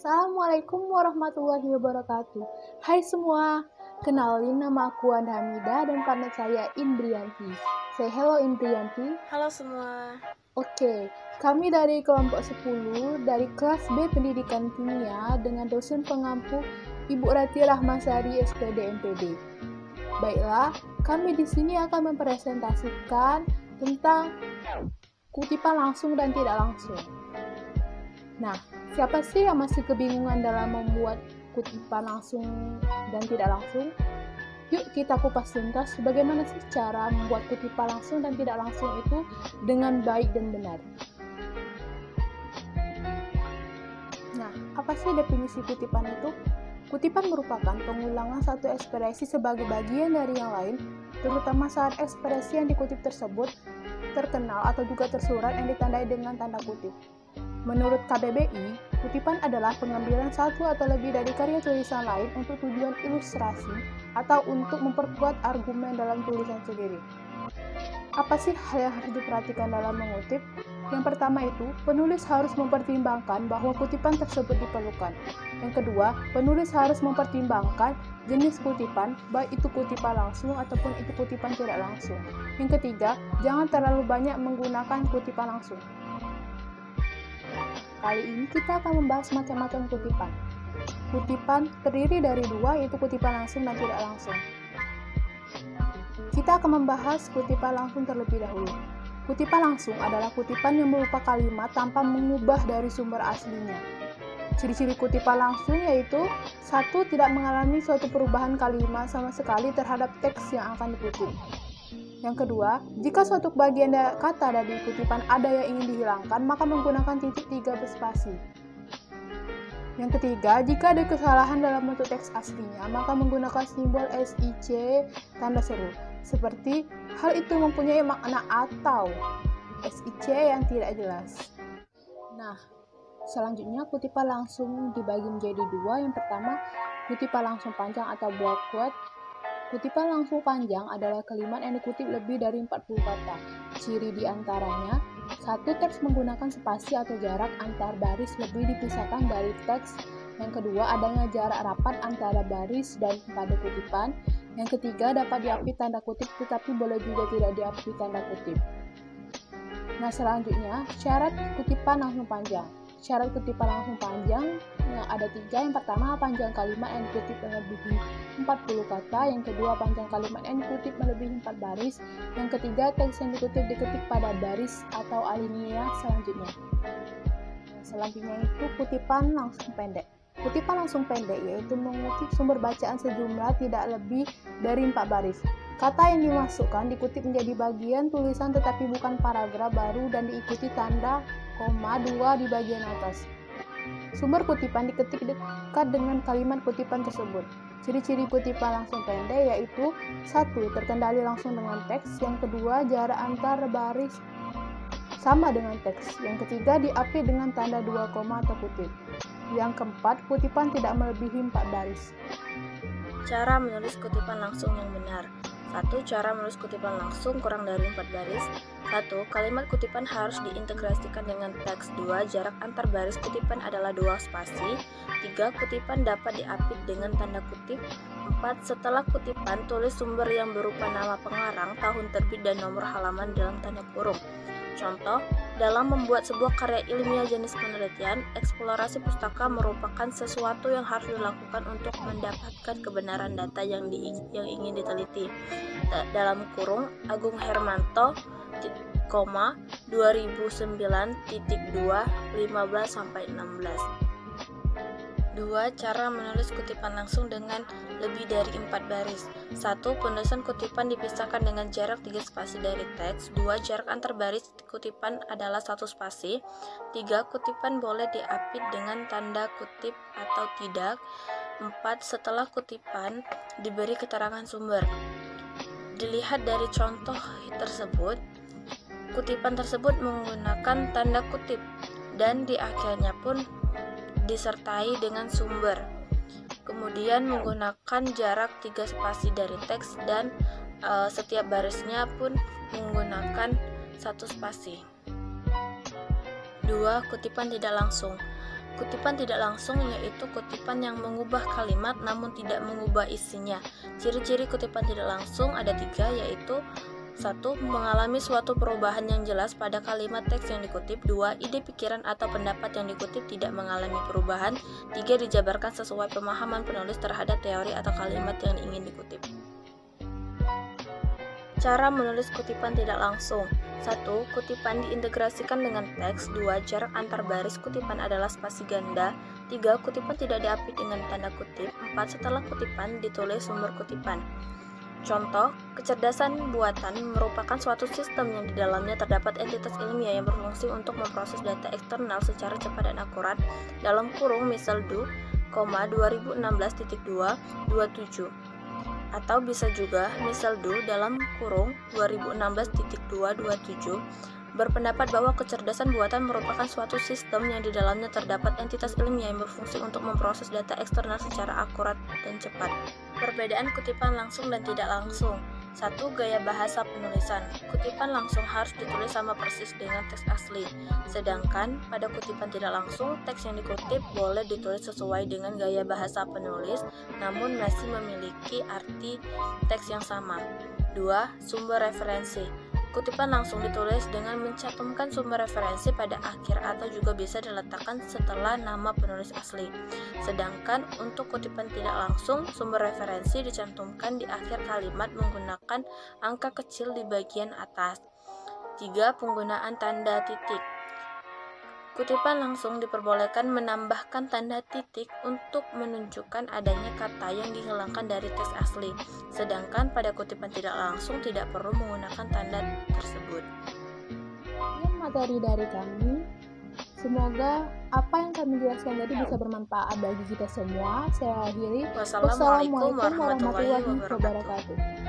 Assalamualaikum warahmatullahi wabarakatuh. Hai semua, kenalin nama aku Anda Hamida dan partner saya Indrianti. Say hello Indrianti. Halo semua. Oke, kami dari kelompok 10 dari kelas B Pendidikan Kimia dengan dosen pengampu Ibu Rati Rahmasari SPD MPD. Baiklah, kami di sini akan mempresentasikan tentang kutipan langsung dan tidak langsung. Nah, siapa sih yang masih kebingungan dalam membuat kutipan langsung dan tidak langsung? Yuk kita kupas tuntas bagaimana sih cara membuat kutipan langsung dan tidak langsung itu dengan baik dan benar. Nah, apa sih definisi kutipan itu? Kutipan merupakan pengulangan satu ekspresi sebagai bagian dari yang lain, terutama saat ekspresi yang dikutip tersebut terkenal atau juga tersurat yang ditandai dengan tanda kutip. Menurut KBBI, kutipan adalah pengambilan satu atau lebih dari karya tulisan lain untuk tujuan ilustrasi atau untuk memperkuat argumen dalam tulisan sendiri. Apa sih hal yang harus diperhatikan dalam mengutip? Yang pertama itu, penulis harus mempertimbangkan bahwa kutipan tersebut diperlukan. Yang kedua, penulis harus mempertimbangkan jenis kutipan, baik itu kutipan langsung ataupun itu kutipan tidak langsung. Yang ketiga, jangan terlalu banyak menggunakan kutipan langsung. Kali ini kita akan membahas macam-macam kutipan. Kutipan terdiri dari dua, yaitu kutipan langsung dan tidak langsung. Kita akan membahas kutipan langsung terlebih dahulu. Kutipan langsung adalah kutipan yang berupa kalimat tanpa mengubah dari sumber aslinya. Ciri-ciri kutipan langsung yaitu 1. Tidak mengalami suatu perubahan kalimat sama sekali terhadap teks yang akan dikutip. Yang kedua, jika suatu bagian kata dari kutipan ada yang ingin dihilangkan, maka menggunakan titik 3 berspasi. Yang ketiga, jika ada kesalahan dalam bentuk teks aslinya, maka menggunakan simbol SIC tanda seru. Seperti hal itu mempunyai makna atau SIC yang tidak jelas. Nah, selanjutnya kutipan langsung dibagi menjadi dua. Yang pertama, kutipan langsung panjang atau block quote. Kutipan langsung panjang adalah kalimat yang dikutip lebih dari 40 kata. Ciri diantaranya, 1. Teks menggunakan spasi atau jarak antar baris lebih dipisahkan dari teks. Yang kedua, adanya jarak rapat antara baris dan pada kutipan. Yang ketiga, dapat diapit tanda kutip tetapi boleh juga tidak diapit tanda kutip. Nah, selanjutnya, syarat kutipan langsung panjang. Syarat kutipan langsung panjang yang ada 3. Yang pertama, panjang kalimat yang dikutip melebihi 40 kata. Yang kedua, panjang kalimat yang dikutip melebihi 4 baris. Yang ketiga, teks yang diketik pada baris atau alinea selanjutnya. Selanjutnya itu kutipan langsung pendek. Kutipan langsung pendek yaitu mengutip sumber bacaan sejumlah tidak lebih dari 4 baris. Kata yang dimasukkan dikutip menjadi bagian tulisan tetapi bukan paragraf baru dan diikuti tanda koma 2 di bagian atas. Sumber kutipan diketik dekat dengan kalimat kutipan tersebut. Ciri-ciri kutipan langsung pendek yaitu 1. Terkendali langsung dengan teks. Yang kedua, jarak antar baris sama dengan teks. Yang ketiga, diapit dengan tanda 2 koma atau kutip. Yang keempat, kutipan tidak melebihi 4 baris. Cara menulis kutipan langsung yang benar. 1. Cara menulis kutipan langsung kurang dari 4 baris. 1. Kalimat kutipan harus diintegrasikan dengan teks. 2. Jarak antar baris kutipan adalah 2 spasi. 3. Kutipan dapat diapit dengan tanda kutip. 4. Setelah kutipan, tulis sumber yang berupa nama pengarang, tahun terbit, dan nomor halaman dalam tanda kurung. Contoh, dalam membuat sebuah karya ilmiah jenis penelitian, eksplorasi pustaka merupakan sesuatu yang harus dilakukan untuk mendapatkan kebenaran data yang ingin diteliti. Dalam kurung, Agung Hermanto, 2009.2, 15-16. 2. Cara menulis kutipan langsung dengan lebih dari 4 baris. 1. Penulisan kutipan dipisahkan dengan jarak 3 spasi dari teks. 2. Jarak antar baris kutipan adalah 1 spasi. 3. Kutipan boleh diapit dengan tanda kutip atau tidak. 4. Setelah kutipan, diberi keterangan sumber. Dilihat dari contoh tersebut, kutipan tersebut menggunakan tanda kutip dan di akhirnya pun disertai dengan sumber. Kemudian menggunakan jarak 3 spasi dari teks dan setiap barisnya pun menggunakan 1 spasi. 2. Kutipan tidak langsung. Kutipan tidak langsung yaitu kutipan yang mengubah kalimat namun tidak mengubah isinya. Ciri-ciri kutipan tidak langsung ada 3, yaitu 1. Mengalami suatu perubahan yang jelas pada kalimat teks yang dikutip. 2. Ide, pikiran, atau pendapat yang dikutip tidak mengalami perubahan. 3. Dijabarkan sesuai pemahaman penulis terhadap teori atau kalimat yang ingin dikutip. Cara menulis kutipan tidak langsung. 1. Kutipan diintegrasikan dengan teks. 2. Jarak antar baris kutipan adalah spasi ganda. 3. Kutipan tidak diapit dengan tanda kutip. 4. Setelah kutipan ditulis sumber kutipan. Contoh, kecerdasan buatan merupakan suatu sistem yang di dalamnya terdapat entitas ilmiah yang berfungsi untuk memproses data eksternal secara cepat dan akurat. Dalam kurung misal do, 2016.2.27. Atau bisa juga misal do dalam kurung 2016.2.27 berpendapat bahwa kecerdasan buatan merupakan suatu sistem yang di dalamnya terdapat entitas ilmiah yang berfungsi untuk memproses data eksternal secara akurat dan cepat. Perbedaan kutipan langsung dan tidak langsung. 1. Gaya bahasa penulisan. Kutipan langsung harus ditulis sama persis dengan teks asli. Sedangkan pada kutipan tidak langsung, teks yang dikutip boleh ditulis sesuai dengan gaya bahasa penulis, namun masih memiliki arti teks yang sama. 2. Sumber referensi. Kutipan langsung ditulis dengan mencantumkan sumber referensi pada akhir atau juga bisa diletakkan setelah nama penulis asli. Sedangkan untuk kutipan tidak langsung, sumber referensi dicantumkan di akhir kalimat menggunakan angka kecil di bagian atas. 3. Penggunaan tanda titik. Kutipan langsung diperbolehkan menambahkan tanda titik untuk menunjukkan adanya kata yang dihilangkan dari teks asli. Sedangkan pada kutipan tidak langsung tidak perlu menggunakan tanda tersebut. Ini materi dari kami. Semoga apa yang kami jelaskan tadi bisa bermanfaat bagi kita semua. Saya akhiri. Wassalamualaikum warahmatullahi wabarakatuh.